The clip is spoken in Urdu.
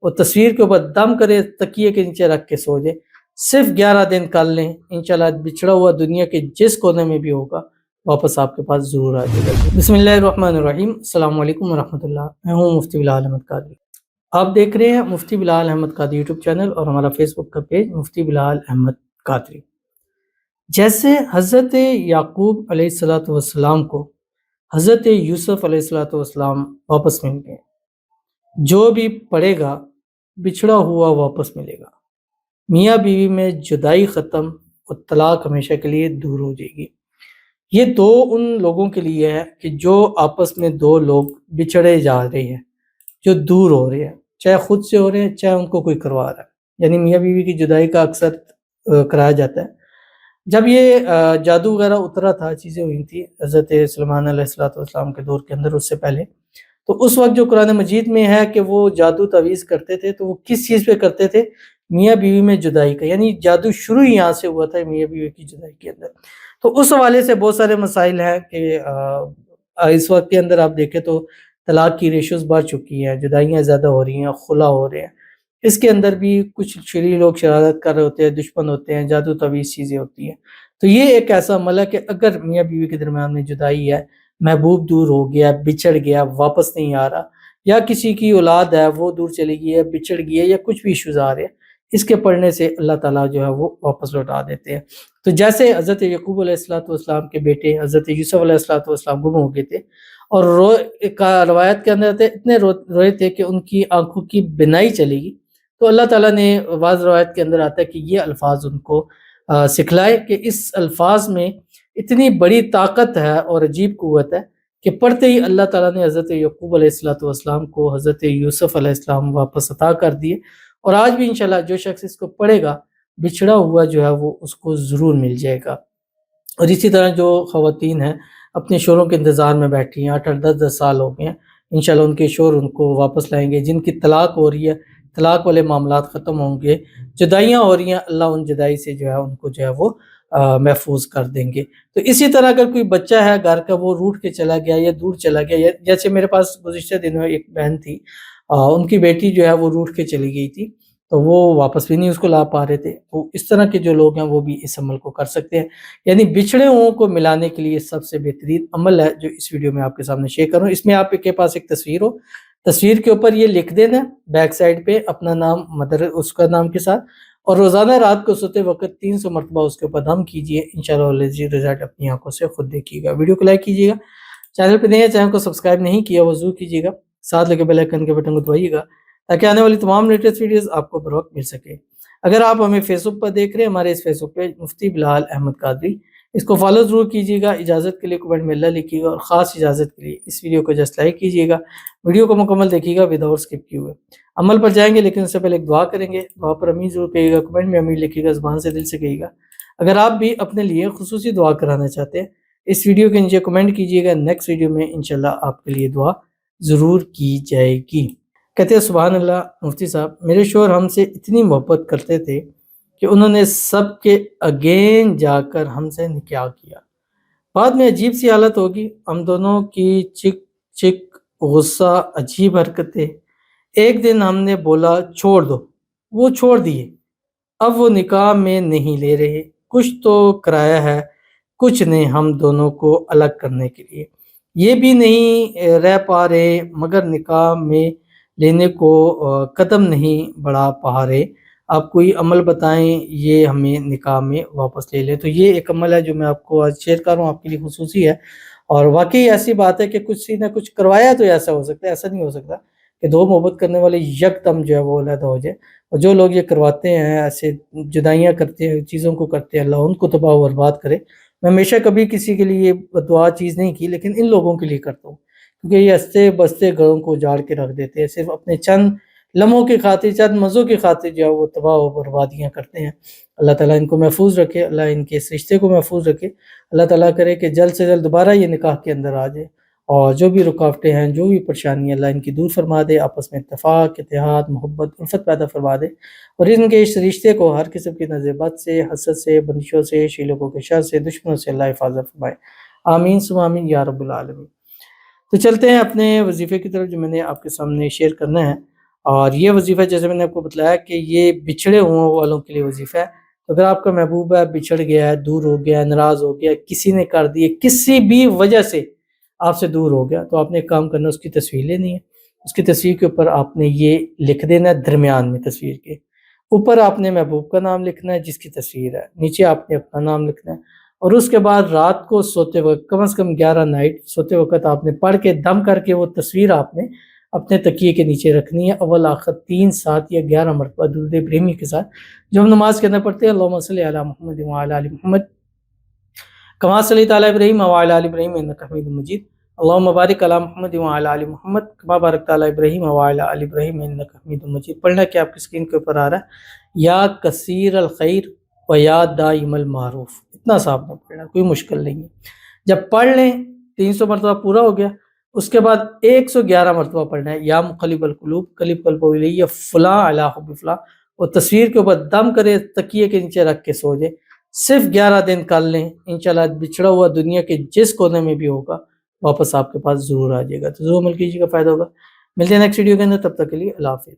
وہ تصویر کے اوپر دم کرے، تکیے کے نیچے رکھ کے سو جائے، صرف 11 دن کر لیں، انشاءاللہ بچھڑا ہوا دنیا کے جس کونے میں بھی ہوگا واپس آپ کے پاس ضرور آ جائے گا۔ بسم اللہ الرحمن الرحیم، السلام علیکم ورحمۃ اللہ، میں ہوں مفتی بلال احمد قادری۔ آپ دیکھ رہے ہیں مفتی بلال احمد قادری یوٹیوب چینل اور ہمارا فیس بک کا پیج مفتی بلال احمد قادری۔ جیسے حضرت یعقوب علیہ السلام کو حضرت یوسف علیہ السلام واپس مل گئے، جو بھی پڑھے گا بچھڑا ہوا واپس ملے گا، میاں بیوی میں جدائی ختم اور طلاق ہمیشہ کے لیے دور ہو جائے گی۔ یہ دو ان لوگوں کے لیے ہے کہ جو آپس میں دو لوگ بچھڑے جا رہے ہیں، جو دور ہو رہے ہیں، چاہے خود سے ہو رہے ہیں چاہے ان کو کوئی کروا رہا ہے، یعنی میاں بیوی کی جدائی کا اکثر کرایا جاتا ہے۔ جب یہ جادو وغیرہ اترا تھا، چیزیں ہوئی تھی حضرت سلیمان علیہ السلام کے دور کے اندر، اس سے پہلے، تو اس وقت جو قرآن مجید میں ہے کہ وہ جادو تعویذ کرتے تھے، تو وہ کس چیز پہ کرتے تھے؟ میاں بیوی میں جدائی کا، یعنی جادو شروع ہی یہاں سے ہوا تھا میاں بیوی کی جدائی کے اندر۔ تو اس حوالے سے بہت سارے مسائل ہیں کہ اس وقت کے اندر آپ دیکھیں تو طلاق کی ریشوز بڑھ چکی ہیں، جدائیاں زیادہ ہو رہی ہیں، خلا ہو رہے ہیں۔ اس کے اندر بھی کچھ شرعی لوگ شرارت کر رہے ہوتے ہیں، دشمن ہوتے ہیں، جادو تعویذ چیزیں ہوتی ہیں۔ تو یہ ایک ایسا عمل ہے کہ اگر میاں بیوی کے درمیان میں جدائی ہے، محبوب دور ہو گیا، بچھڑ گیا، واپس نہیں آ رہا، یا کسی کی اولاد ہے وہ دور چلی گئی ہے، بچھڑ گئی ہے، یا کچھ بھی ایشوز آ رہے ہیں، اس کے پڑھنے سے اللہ تعالیٰ جو ہے وہ واپس لوٹا دیتے ہیں۔ تو جیسے حضرت یعقوب علیہ السلام کے بیٹے حضرت یوسف علیہ السلام گم ہو گئے تھے، اور روایت کے اندر اتنے روئے تھے کہ ان کی آنکھوں کی بینائی چلی گئی، تو اللہ تعالیٰ نے بعض روایت کے اندر آتا ہے کہ یہ الفاظ ان کو سکھلائے کہ اس الفاظ میں اتنی بڑی طاقت ہے اور عجیب قوت ہے کہ پڑھتے ہی اللہ تعالیٰ نے حضرت یعقوب علیہ السلام کو حضرت یوسف علیہ السلام واپس عطا کر دیے۔ اور آج بھی انشاءاللہ جو شخص اس کو پڑھے گا بچھڑا ہوا جو ہے وہ اس کو ضرور مل جائے گا۔ اور اسی طرح جو خواتین ہیں اپنے شوہروں کے انتظار میں بیٹھی ہیں، 8 10 سال ہو گئے ہیں، انشاءاللہ ان کے شوہر ان کو واپس لائیں گے۔ جن کی طلاق ہو رہی ہے، طلاق والے معاملات ختم ہوں گے، جدائیاں ہو رہی ہیں، اللہ ان جدائی سے جو ہے ان کو جو ہے وہ محفوظ کر دیں گے۔ تو اسی طرح اگر کوئی بچہ ہے گھر کا، وہ روٹ کے چلا گیا یا دور چلا گیا، جیسے میرے پاس گزشتہ دنوں ایک بہن تھی، ان کی بیٹی جو ہے وہ روٹ کے چلی گئی تھی، تو وہ واپس بھی نہیں اس کو لا پا رہے تھے۔ تو اس طرح کے جو لوگ ہیں وہ بھی اس عمل کو کر سکتے ہیں، یعنی بچھڑے ہوں کو ملانے کے لیے سب سے بہترین عمل ہے جو اس ویڈیو میں آپ کے سامنے شیئر کروں۔ اس میں آپ کے پاس ایک تصویر ہو، تصویر کے اوپر یہ لکھ دینا بیک سائڈ پہ اپنا نام، اس کا نام کے ساتھ، اور روزانہ رات کو سوتے وقت 300 مرتبہ اس کے اوپر دم کیجئے، انشاءاللہ رزلٹ اپنی آنکھوں سے خود دیکھیے گا۔ ویڈیو کو لائک کیجیے گا، چینل پہ نئے ہیں چینل کو سبسکرائب نہیں کیا وہ ضرور کیجیے گا، ساتھ لگے بیل آئیکن کے بٹن کو دبائیے گا تاکہ آنے والی تمام لیٹسٹ ویڈیوز آپ کو بروقت مل سکے۔ اگر آپ ہمیں فیس بک پر دیکھ رہے ہیں، ہمارے اس فیس بک پیج مفتی بلال احمد قادری، اس کو فالو ضرور کیجیے گا۔ اجازت کے لیے کمنٹ میں اللہ لکھیے گا، اور خاص اجازت کے لیے اس ویڈیو کو جسٹ لائک کیجیے گا، ویڈیو کو مکمل دیکھیے گا وداؤٹ اسکپ کیے ہوئے۔ عمل پر جائیں گے لیکن اس سے پہلے ایک دعا کریں گے، دعا پر امین ضرور کہیے گا، کمنٹ میں امین لکھیے گا، زبان سے دل سے کہیے گا۔ اگر آپ بھی اپنے لیے خصوصی دعا کرانا چاہتے ہیں، اس ویڈیو کے نیچے کمنٹ کیجیے گا، نیکسٹ ویڈیو میں انشاءاللہ آپ کے لیے دعا ضرور کی جائے گی۔ کہتے ہیں سبحان اللہ مفتی صاحب، میرے شوہر ہم سے اتنی محبت کرتے تھے کہ انہوں نے سب کے اگین جا کر ہم سے نکاح کیا۔ بعد میں عجیب سی حالت ہوگی، ہم دونوں کی چک چک، غصہ، عجیب حرکتیں۔ ایک دن ہم نے بولا چھوڑ دو، وہ چھوڑ دیے، اب وہ نکاح میں نہیں لے رہے، کچھ تو کرایا ہے، کچھ نے ہم دونوں کو الگ کرنے کے لیے، یہ بھی نہیں رہ پا رہے، مگر نکاح میں لینے کو قدم نہیں بڑھا پا رہے، آپ کوئی عمل بتائیں یہ ہمیں نکاح میں واپس لے لیں۔ تو یہ ایک عمل ہے جو میں آپ کو آج شیئر کر رہا ہوں، آپ کے لیے خصوصی ہے، اور واقعی ایسی بات ہے کہ کچھ نہ کچھ کروایا تو ایسا ہو سکتا ہے، ایسا نہیں ہو سکتا کہ دو محبت کرنے والے یکدم جو ہے وہ علیحدہ ہو جائے۔ اور جو لوگ یہ کرواتے ہیں، ایسے جدائیاں کرتے ہیں، چیزوں کو کرتے ہیں، اللہ ان کو تباہ و برباد کرے۔ میں ہمیشہ کبھی کسی کے لیے دعا چیز نہیں کی، لیکن ان لوگوں کے لیے کرتا ہوں، کیونکہ یہ ہنستے بستے گھروں کو اجاڑ کے رکھ دیتے ہیں، صرف اپنے چند لمحوں کی خاطر، چند مزوں کی خاطر جو ہے وہ تباہ و بربادیاں کرتے ہیں۔ اللہ تعالیٰ ان کو محفوظ رکھے، اللہ ان کے اس رشتے کو محفوظ رکھے، اللہ تعالیٰ کرے کہ جلد سے جلد دوبارہ یہ نکاح کے اندر آ جائے، اور جو بھی رکاوٹیں ہیں، جو بھی پریشانی، اللہ ان کی دور فرما دے، آپس میں اتفاق، اتحاد، محبت، الفت پیدا فرما دے، اور ان کے اس رشتے کو ہر قسم کی نظر بد سے، حسد سے، بندشوں سے، شیلوگوں کے شر سے، دشمنوں سے اللہ حفاظت فرمائے، آمین ثم آمین یا رب العالمین۔ تو چلتے ہیں اپنے وظیفے کی طرف جو میں نے آپ کے سامنے شیئر کرنا ہے۔ اور یہ وظیفہ جیسے میں نے آپ کو بتلایا کہ یہ بچھڑے ہوئے والوں کے لیے وظیفہ ہے. تو اگر آپ کا محبوب ہے بچھڑ گیا ہے، دور ہو گیا ہے، ناراض ہو گیا، کسی نے کر دیے، کسی بھی وجہ سے آپ سے دور ہو گیا، تو آپ نے ایک کام کرنا، اس کی تصویر لینی ہے. اس کی تصویر کے اوپر آپ نے یہ لکھ دینا ہے، درمیان میں تصویر کے اوپر آپ نے محبوب کا نام لکھنا ہے جس کی تصویر ہے، نیچے آپ نے اپنا نام لکھنا ہے. اور اس کے بعد رات کو سوتے وقت کم از کم 11 نائٹ سوتے وقت آپ نے پڑھ کے دم کر کے وہ تصویر آپ نے اپنے تکیے کے نیچے رکھنی ہے، اول آخر 3 7 یا 11 مرتبہ درود ابراہیمی کے ساتھ، جو ہم نماز کے اندر پڑھتے ہیں. اللہم صلی علی محمد وعلی آل محمد کما صلیت علی ابراہیم وعلی آل ابراہیم انک حمید مجید. اللہم بارک علی محمد وعلی آل محمد کما بارکت علی ابراہیم وعلی آل ابراہیم انک حمید مجید. پڑھنا کہ آپ کی اسکرین کے اوپر آ رہا ہے، یا کثیر الخیر و یا دائم المعروف. اتنا سا آپ نے پڑھنا، کوئی مشکل نہیں ہے. جب پڑھ لیں 300 مرتبہ پورا ہو گیا، اس کے بعد 111 مرتبہ پڑھنا ہے، یا مقلب القلوب قلب قلب الیہ فلاں علی حب فلاں. وہ تصویر کے اوپر دم کرے، تکیے کے نیچے رکھ کے سو جائے. صرف 11 دن کر لیں، انشاءاللہ بچھڑا ہوا دنیا کے جس کونے میں بھی ہوگا واپس آپ کے پاس ضرور آ جائے گا. تو ضرور عمل کیجیے گا، فائدہ ہوگا. ملتے ہیں نیکسٹ ویڈیو کے اندر، تب تک کے لیے اللہ حافظ.